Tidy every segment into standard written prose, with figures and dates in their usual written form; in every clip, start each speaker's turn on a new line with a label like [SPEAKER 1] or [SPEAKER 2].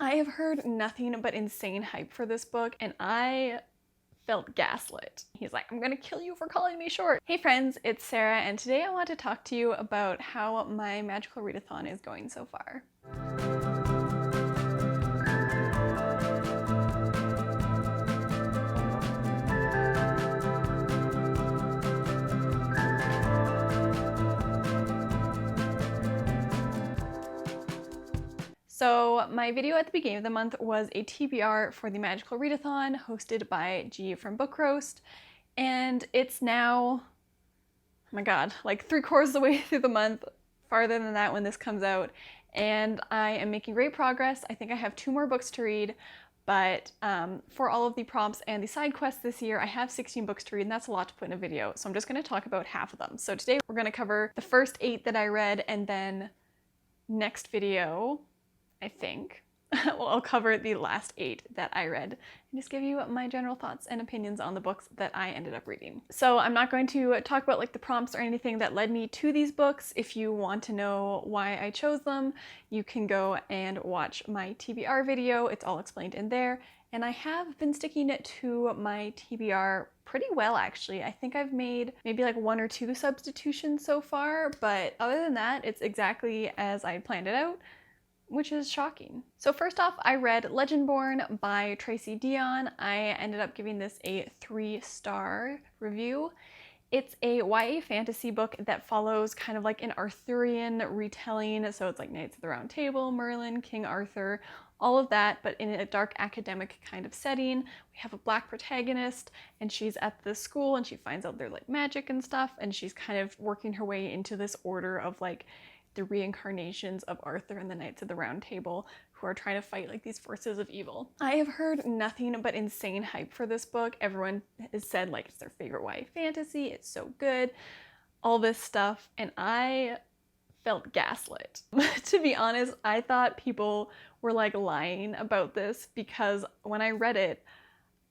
[SPEAKER 1] I have heard nothing but insane hype for this book, and I felt gaslit. He's like, I'm gonna kill you for calling me short. Hey friends, it's Sarah, and today I want to talk to you about how my magical readathon is going so far. So my video at the beginning of the month was a TBR for the Magical Readathon hosted by G from Book Roast, and it's now, oh my god, like 3/4 of the way through the month, farther than that when this comes out, and I am making great progress. I think I have 2 more books to read, but for all of the prompts and the side quests this year, I have 16 books to read, and that's a lot to put in a video, so I'm just going to talk about half of them. So today we're going to cover the first 8 that I read, and then next video, I think, well, I'll cover the last 8 that I read and just give you my general thoughts and opinions on the books that I ended up reading. So I'm not going to talk about like the prompts or anything that led me to these books. If you want to know why I chose them, you can go and watch my TBR video. It's all explained in there. And I have been sticking to my TBR pretty well, actually. I think I've made maybe like 1 or 2 substitutions so far, but other than that, it's exactly as I planned it out, which is shocking. So first off, I read Legendborn by Tracy Deonn. I ended up giving this a 3-star review. It's a YA fantasy book that follows kind of like an Arthurian retelling, so it's like Knights of the Round Table, Merlin, King Arthur, all of that, but in a dark academic kind of setting. We have a black protagonist, and she's at the school, and she finds out there's like magic and stuff, and she's kind of working her way into this order of like the reincarnations of Arthur and the Knights of the Round Table, who are trying to fight like these forces of evil. I have heard nothing but insane hype for this book. Everyone has said like it's their favorite YA fantasy, it's so good, all this stuff, and I felt gaslit. To be honest, I thought people were like lying about this because when I read it,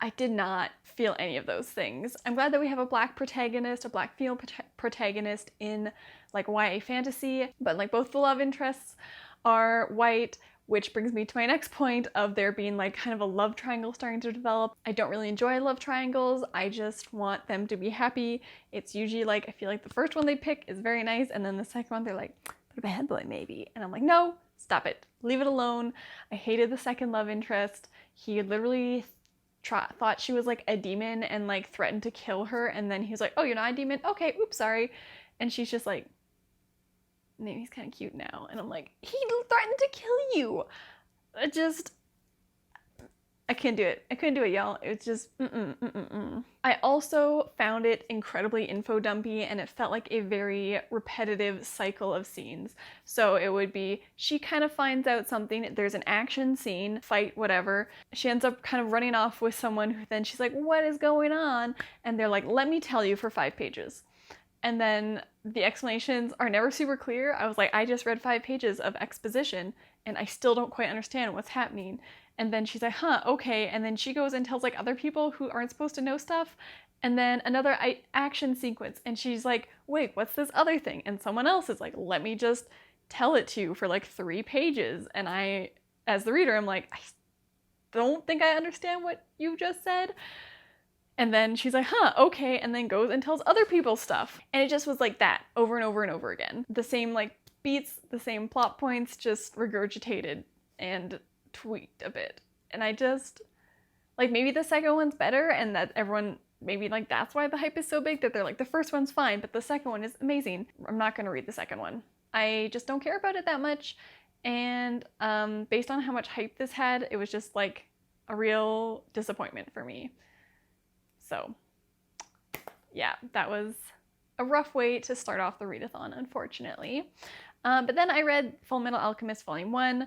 [SPEAKER 1] I did not feel any of those things. I'm glad that we have a black protagonist, a black female protagonist in like YA fantasy, but like both the love interests are white, which brings me to my next point of there being like kind of a love triangle starting to develop. I don't really enjoy love triangles. I just want them to be happy. It's usually like, I feel like the first one they pick is very nice, and then the second one they're like, but a bad boy maybe. And I'm like, no, stop it. Leave it alone. I hated the second love interest. He literally thought she was like a demon and like threatened to kill her, and then he was like, oh, you're not a demon? Okay, oops, sorry. And she's just like, maybe he's kind of cute now. And I'm like, he threatened to kill you. I couldn't do it. I couldn't do it, y'all. It was just, I also found it incredibly info dumpy, and it felt like a very repetitive cycle of scenes. So it would be, she kind of finds out something, there's an action scene, fight, whatever. She ends up kind of running off with someone who then she's like, what is going on? And they're like, let me tell you for 5 pages. And then the explanations are never super clear. I was like, I just read 5 pages of exposition and I still don't quite understand what's happening. And then she's like, huh, okay. And then she goes and tells like other people who aren't supposed to know stuff. And then another action sequence. And she's like, wait, what's this other thing? And someone else is like, let me just tell it to you for like 3 pages. And I, as the reader, I'm like, I don't think I understand what you just said. And then she's like, huh, okay, and then goes and tells other people stuff. And it just was like that over and over and over again. The same like beats, the same plot points, just regurgitated and tweaked a bit. And I just, like, maybe the second one's better, and that everyone, maybe like that's why the hype is so big, that they're like, the first one's fine, but the second one is amazing. I'm not gonna read the second one. I just don't care about it that much. And based on how much hype this had, it was just like a real disappointment for me. So yeah, that was a rough way to start off the readathon, unfortunately. But then I read Fullmetal Alchemist Volume 1,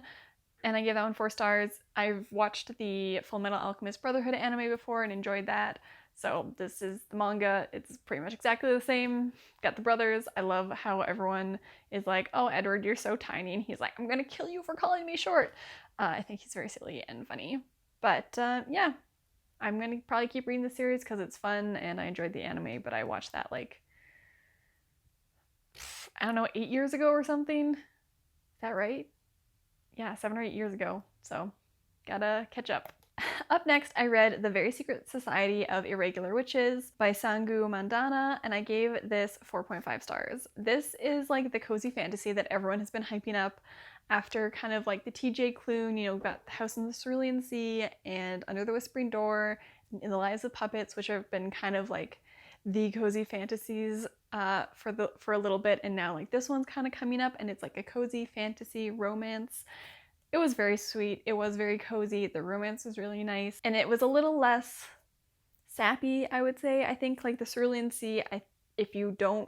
[SPEAKER 1] and I gave that one 4 stars. I've watched the Fullmetal Alchemist Brotherhood anime before and enjoyed that. So this is the manga. It's pretty much exactly the same. Got the brothers. I love how everyone is like, oh, Edward, you're so tiny. And he's like, I'm gonna kill you for calling me short. I think he's very silly and funny. But yeah. I'm going to probably keep reading the series because it's fun and I enjoyed the anime, but I watched that like, I don't know, 8 years ago or something. Is that right? Yeah, 7 or 8 years ago. So gotta catch up. Up next, I read The Very Secret Society of Irregular Witches by Sangu Mandanna, and I gave this 4.5 stars. This is like the cozy fantasy that everyone has been hyping up after kind of like the TJ Klune, you know, got The House in the Cerulean Sea and Under the Whispering Door, and In the Lives of Puppets, which have been kind of like the cozy fantasies for a little bit, and now like this one's kind of coming up, and it's like a cozy fantasy romance. It was very sweet. It was very cozy. The romance was really nice. And it was a little less sappy, I would say. I think like the Cerulean Sea, if you don't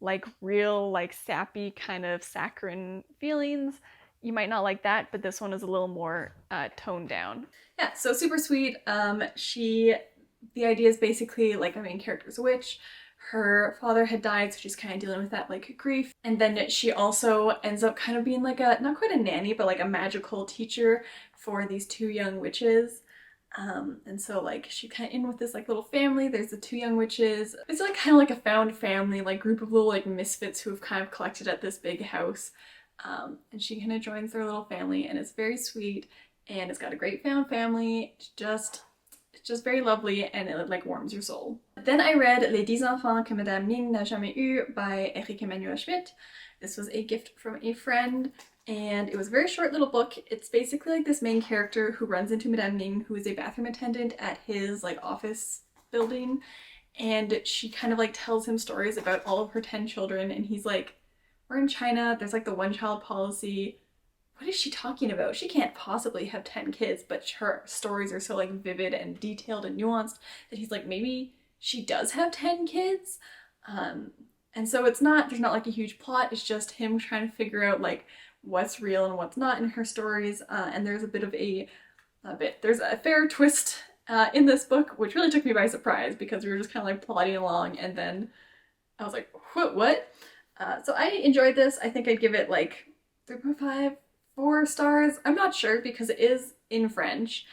[SPEAKER 1] like real like sappy kind of saccharine feelings, you might not like that, but this one is a little more toned down. Yeah, so super sweet. The idea is basically like our main character is a witch. Her father had died, so she's kind of dealing with that like grief. And then she also ends up kind of being like a, not quite a nanny, but like a magical teacher for these two young witches. And so like she kind of in with this like little family. There's the two young witches. It's like kind of like a found family, like group of little like misfits who have kind of collected at this big house. And she kind of joins their little family, and it's very sweet, and it's got a great found family. It's just very lovely, and it like warms your soul. Then I read Les 10 enfants que Madame Ming n'a jamais eu by Éric-Emmanuel Schmitt. This was a gift from a friend, and it was a very short little book. It's basically like this main character who runs into Madame Ming, who is a bathroom attendant at his like office building, and she kind of like tells him stories about all of her 10 children, and he's like, we're in China, there's like the one-child policy. What is she talking about? She can't possibly have 10 kids, but her stories are so like vivid and detailed and nuanced that he's like, maybe she does have 10 kids. And so there's not like a huge plot. It's just him trying to figure out like what's real and what's not in her stories. And there's there's a fair twist in this book, which really took me by surprise because we were just kind of like plodding along, and then I was like, what? So I enjoyed this. I think I'd give it like 3.5. 4 stars. I'm not sure because it is in French,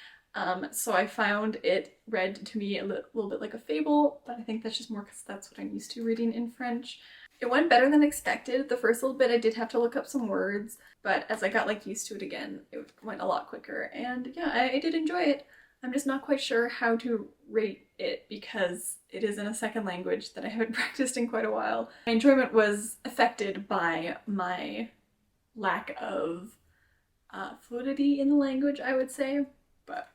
[SPEAKER 1] so I found it read to me a little bit like a fable, but I think that's just more because that's what I'm used to reading in French. It went better than expected. The first little bit I did have to look up some words, but as I got like used to it again, it went a lot quicker, and yeah, I did enjoy it. I'm just not quite sure how to rate it because it is in a second language that I haven't practiced in quite a while. My enjoyment was affected by my lack of fluidity in the language, I would say, but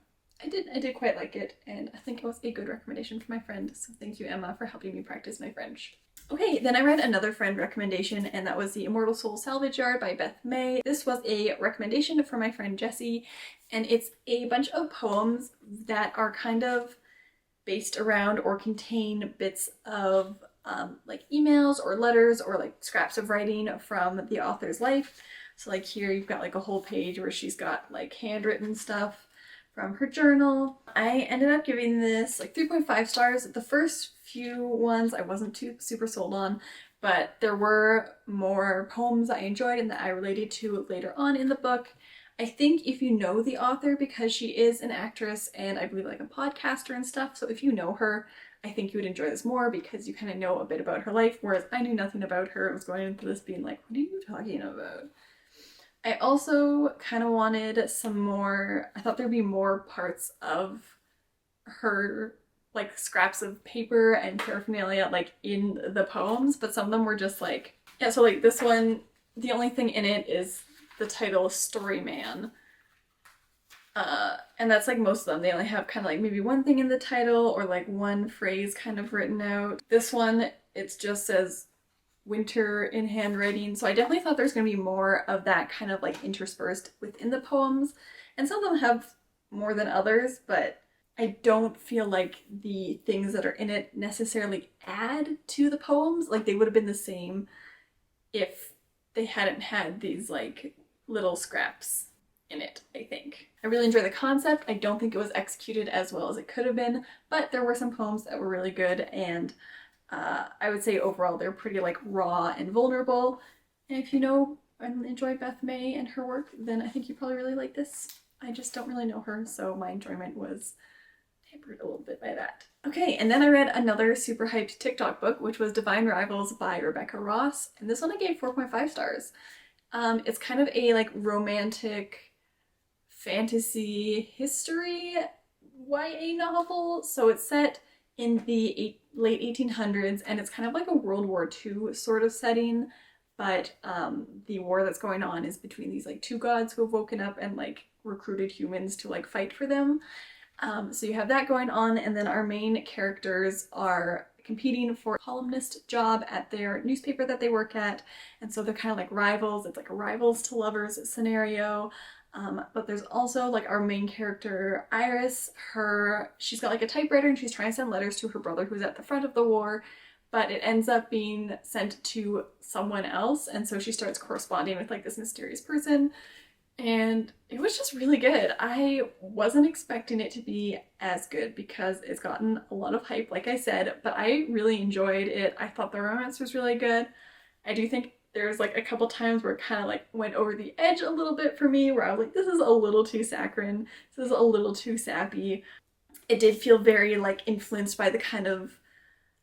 [SPEAKER 1] I did quite like it, and I think it was a good recommendation for my friend, so thank you, Emma, for helping me practice my French. Okay, then I read another friend recommendation, and that was the Immortal Soul Salvage Yard by Beth May. This was a recommendation for my friend Jessie, and it's a bunch of poems that are kind of based around or contain bits of like emails or letters or like scraps of writing from the author's life. So like here you've got like a whole page where she's got like handwritten stuff from her journal. I ended up giving this like 3.5 stars. The first few ones I wasn't too super sold on, but there were more poems I enjoyed and that I related to later on in the book. I think if you know the author, because she is an actress and I believe like a podcaster and stuff, so if you know her, I think you would enjoy this more because you kind of know a bit about her life, whereas I knew nothing about her. I was going into this being like, what are you talking about? I also kind of wanted some more, I thought there'd be more parts of her, like scraps of paper and paraphernalia like in the poems, but some of them were just like, yeah, so like this one, the only thing in it is the title Storyman. And that's like most of them. They only have kind of like maybe one thing in the title or like one phrase kind of written out. This one, it just says winter in handwriting, so I definitely thought there's going to be more of that kind of like interspersed within the poems, and some of them have more than others, but I don't feel like the things that are in it necessarily add to the poems. Like they would have been the same if they hadn't had these like little scraps in it, I think. I really enjoy the concept. I don't think it was executed as well as it could have been, but there were some poems that were really good, and I would say overall they're pretty like raw and vulnerable. And if you know and enjoy Beth May and her work, then I think you probably really like this. I just don't really know her, so my enjoyment was hampered a little bit by that. Okay, and then I read another super hyped TikTok book, which was Divine Rivals by Rebecca Ross, and this one I gave 4.5 stars. It's kind of a like romantic fantasy history YA novel. So it's set in the late 1800s, and it's kind of like a World War II sort of setting, but the war that's going on is between these like two gods who have woken up and like recruited humans to like fight for them. So you have that going on, and then our main characters are competing for a columnist job at their newspaper that they work at, and so they're kind of like rivals. It's like a rivals to lovers scenario. But there's also like our main character Iris. She's got like a typewriter and she's trying to send letters to her brother who's at the front of the war, but it ends up being sent to someone else, and so she starts corresponding with like this mysterious person. And it was just really good. I wasn't expecting it to be as good because it's gotten a lot of hype, like I said, but I really enjoyed it. I thought the romance was really good. I do think there's like a couple times where it kind of like went over the edge a little bit for me, where I was like, this is a little too saccharine, this is a little too sappy. It did feel very like influenced by the kind of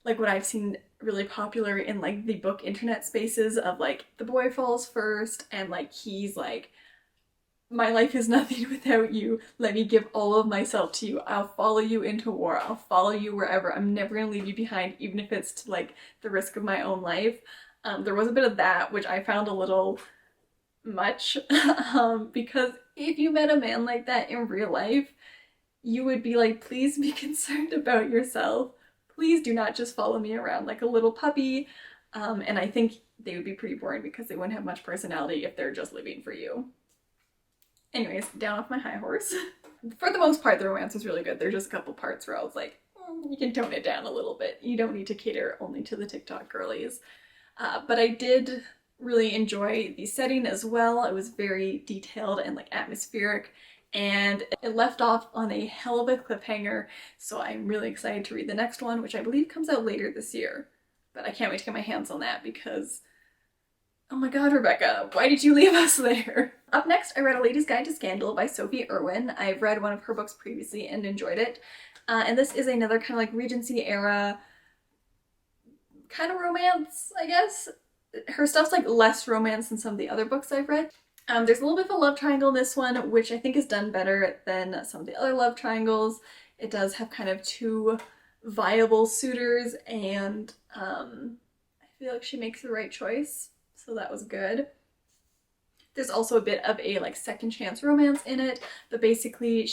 [SPEAKER 1] like what I've seen really popular in like the book internet spaces of like the boy falls first and like he's like, my life is nothing without you. Let me give all of myself to you. I'll follow you into war. I'll follow you wherever. I'm never gonna leave you behind, even if it's to like the risk of my own life. There was a bit of that, which I found a little much, because if you met a man like that in real life, you would be like, please be concerned about yourself. Please do not just follow me around like a little puppy. And I think they would be pretty boring because they wouldn't have much personality if they're just living for you. Anyways, down off my high horse. For the most part, the romance was really good. There's just a couple parts where I was like, you can tone it down a little bit. You don't need to cater only to the TikTok girlies. But I did really enjoy the setting as well. It was very detailed and like atmospheric, and it left off on a hell of a cliffhanger. So I'm really excited to read the next one, which I believe comes out later this year. But I can't wait to get my hands on that because, oh my god, Rebecca, why did you leave us there? Up next, I read A Lady's Guide to Scandal by Sophie Irwin. I've read one of her books previously and enjoyed it. And this is another kind of like Regency era kind of romance, I guess. Her stuff's like less romance than some of the other books I've read. There's a little bit of a love triangle in this one, which I think is done better than some of the other love triangles. It does have kind of two viable suitors, and I feel like she makes the right choice, so that was good. There's also a bit of a like second chance romance in it, but basically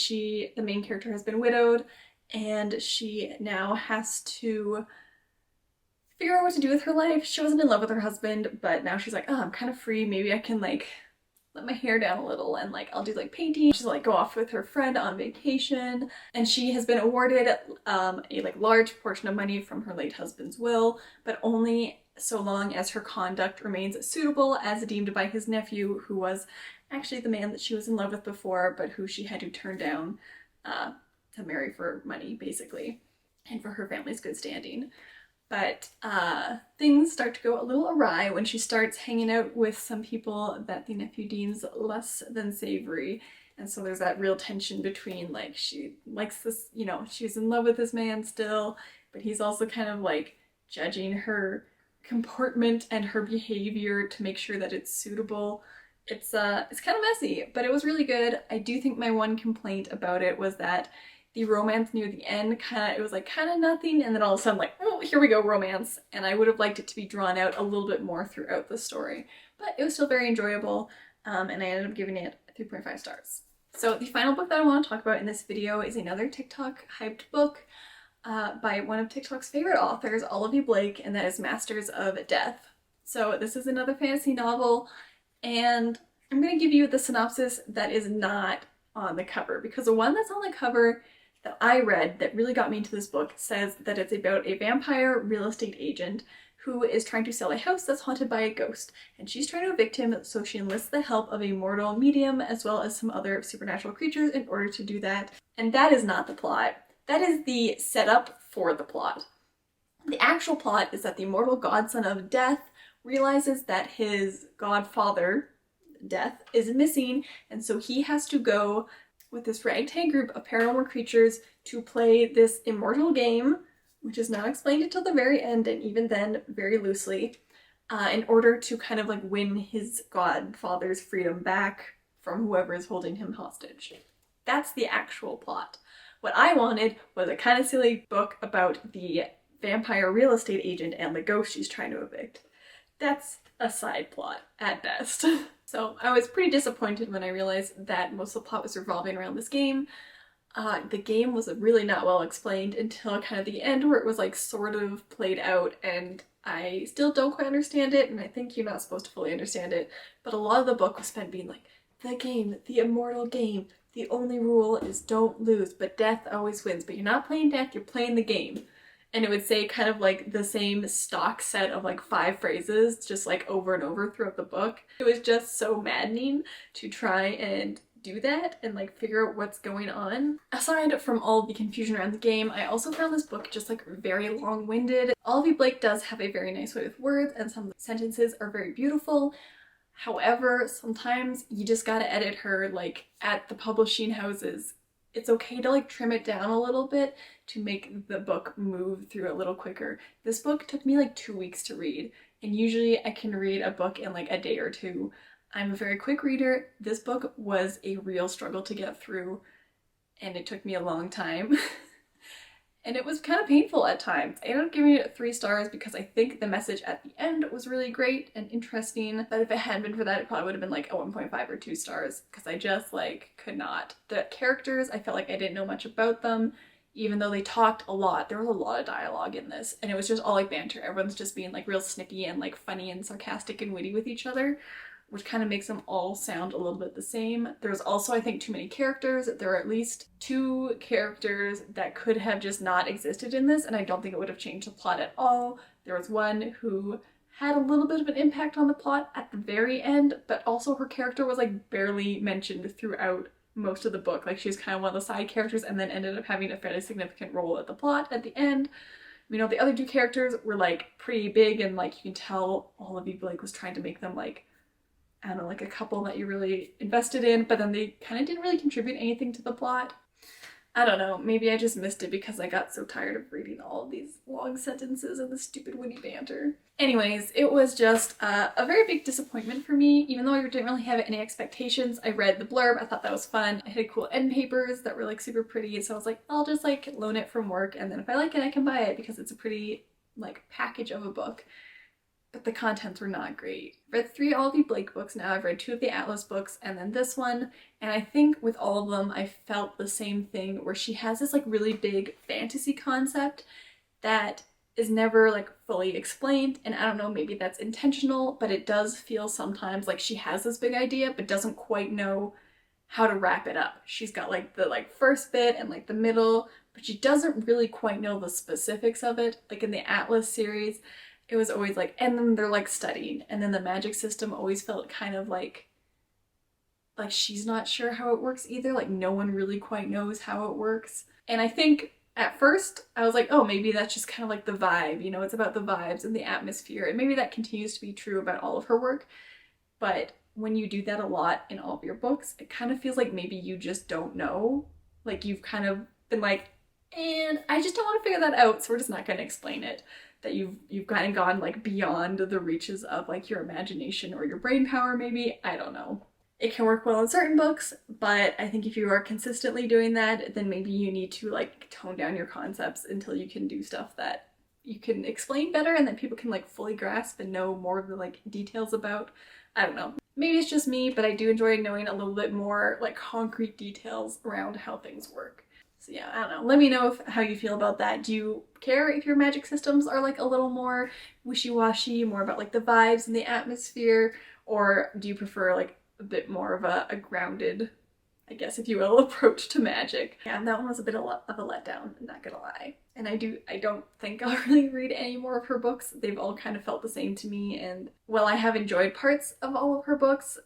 [SPEAKER 1] the main character has been widowed, and she now has to figure out what to do with her life. She wasn't in love with her husband, but now she's like, oh, I'm kind of free. Maybe I can like let my hair down a little and like I'll do like painting. She's like go off with her friend on vacation, and she has been awarded a like large portion of money from her late husband's will, but only so long as her conduct remains suitable as deemed by his nephew, who was actually the man that she was in love with before, but who she had to turn down to marry for money, basically, and for her family's good standing. But things start to go a little awry when she starts hanging out with some people that the nephew deems less than savory. And so there's that real tension between like she likes this, you know, she's in love with this man still, but he's also kind of like judging her comportment and her behavior to make sure that it's suitable. It's kind of messy, but it was really good. I do think my one complaint about it was that the romance near the end it was like kind of nothing, and then all of a sudden like, oh, here we go, romance. And I would have liked it to be drawn out a little bit more throughout the story, but it was still very enjoyable, and I ended up giving it 3.5 stars. So the final book that I want to talk about in this video is another TikTok hyped book by one of TikTok's favorite authors, Olivie Blake, and that is Masters of Death. So this is another fantasy novel, and I'm going to give you the synopsis that is not on the cover, because the one that's on the cover that I read that really got me into this book says that it's about a vampire real estate agent who is trying to sell a house that's haunted by a ghost, and she's trying to evict him, so she enlists the help of a mortal medium as well as some other supernatural creatures in order to do that. And that is not the plot. That is the setup for the plot. The actual plot is that the mortal godson of Death realizes that his godfather, Death, is missing, and so he has to go with this ragtag group of paranormal creatures to play this immortal game, which is not explained until the very end, and even then very loosely, in order to kind of like win his godfather's freedom back from whoever is holding him hostage. That's the actual plot. What I wanted was a kind of silly book about the vampire real estate agent and the ghost she's trying to evict. That's a side plot at best. So I was pretty disappointed when I realized that most of the plot was revolving around this game. The game was really not well explained until kind of the end, where it was like sort of played out, and I still don't quite understand it, and I think you're not supposed to fully understand it, but a lot of the book was spent being like, the game, the immortal game, the only rule is don't lose, but death always wins, but you're not playing death, you're playing the game. And it would say kind of like the same stock set of like 5 phrases, just like over and over throughout the book. It was just so maddening to try and do that and like figure out what's going on. Aside from all the confusion around the game, I also found this book just like very long-winded. Olivie Blake does have a very nice way with words, and some of the sentences are very beautiful. However, sometimes you just gotta edit her like at the publishing houses. It's okay to like trim it down a little bit to make the book move through a little quicker. This book took me like 2 weeks to read, and usually I can read a book in like a day or two. I'm a very quick reader. This book was a real struggle to get through, and it took me a long time. And it was kind of painful at times. I ended up giving it 3 stars because I think the message at the end was really great and interesting, but if it hadn't been for that, it probably would have been like a 1.5 or 2 stars, because I just like could not. The characters, I felt like I didn't know much about them, even though they talked a lot. There was a lot of dialogue in this, and it was just all like banter. Everyone's just being like real snippy and like funny and sarcastic and witty with each other, which kind of makes them all sound a little bit the same. There's also, I think, too many characters. There are at least 2 characters that could have just not existed in this, and I don't think it would have changed the plot at all. There was one who had a little bit of an impact on the plot at the very end, but also her character was like barely mentioned throughout most of the book. Like she was kind of one of the side characters and then ended up having a fairly significant role at the plot at the end. You know, the other 2 characters were like pretty big, and like you can tell Olivie Blake was trying to make them like, I don't know, like a couple that you really invested in, but then they kind of didn't really contribute anything to the plot. I don't know, maybe I just missed it because I got so tired of reading all of these long sentences and the stupid witty banter. Anyways, it was just a very big disappointment for me, even though I didn't really have any expectations. I read the blurb, I thought that was fun. I had cool end papers that were like super pretty, so I was like, I'll just like loan it from work, and then if I like it, I can buy it because it's a pretty like package of a book. But the contents were not great. I've read 3 Olivie Blake books now. I've read 2 of the Atlas books and then this one, and I think with all of them I felt the same thing, where she has this like really big fantasy concept that is never like fully explained, and I don't know, maybe that's intentional, but it does feel sometimes like she has this big idea but doesn't quite know how to wrap it up. She's got like the like first bit and like the middle, but she doesn't really quite know the specifics of it. Like in the Atlas series, it was always like, and then they're like studying, and then the magic system always felt kind of like she's not sure how it works either. Like no one really quite knows how it works. And I think at first I was like, oh, maybe that's just kind of like the vibe, you know, it's about the vibes and the atmosphere, and maybe that continues to be true about all of her work. But when you do that a lot in all of your books, it kind of feels like maybe you just don't know. Like you've kind of been like, and I just don't want to figure that out, so we're just not going to explain it. That you've kind of gone like beyond the reaches of like your imagination or your brain power maybe, I don't know. It can work well in certain books, but I think if you are consistently doing that, then maybe you need to like tone down your concepts until you can do stuff that you can explain better and that people can like fully grasp and know more of the like details about. I don't know. Maybe it's just me, but I do enjoy knowing a little bit more like concrete details around how things work. So yeah, I don't know. Let me know how you feel about that. Do you care if your magic systems are like a little more wishy-washy, more about like the vibes and the atmosphere, or do you prefer like a bit more of a grounded, I guess if you will, approach to magic? Yeah, and that one was a bit of a letdown, I'm not gonna lie. And I don't think I'll really read any more of her books. They've all kind of felt the same to me, and while I have enjoyed parts of all of her books,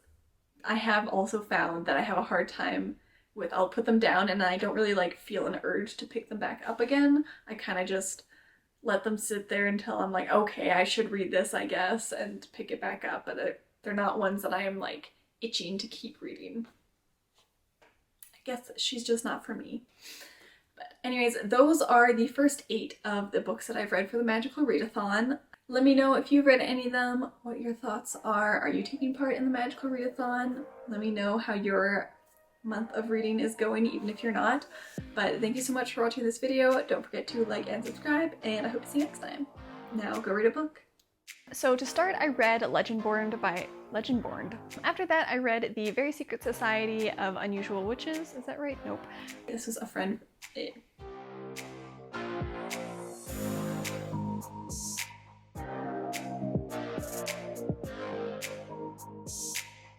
[SPEAKER 1] I have also found that I have a hard time with, I'll put them down and I don't really like feel an urge to pick them back up again. I kind of just let them sit there until I'm like, okay, I should read this, I guess, and pick it back up, but they're not ones that I am like itching to keep reading. I guess she's just not for me. But anyways, those are the first 8 of the books that I've read for the Magical Readathon. Let me know if you've read any of them, what your thoughts are. Are you taking part in the magical readathon? Let me know how your month of reading is going, even if you're not. But thank you so much for watching this video. Don't forget to like and subscribe, and I hope to see you next time. Now go read a book. So to start, I read Legendborn by Legendborn. After that, I read The Very Secret Society of Unusual Witches. Is that right? Nope. This was a friend.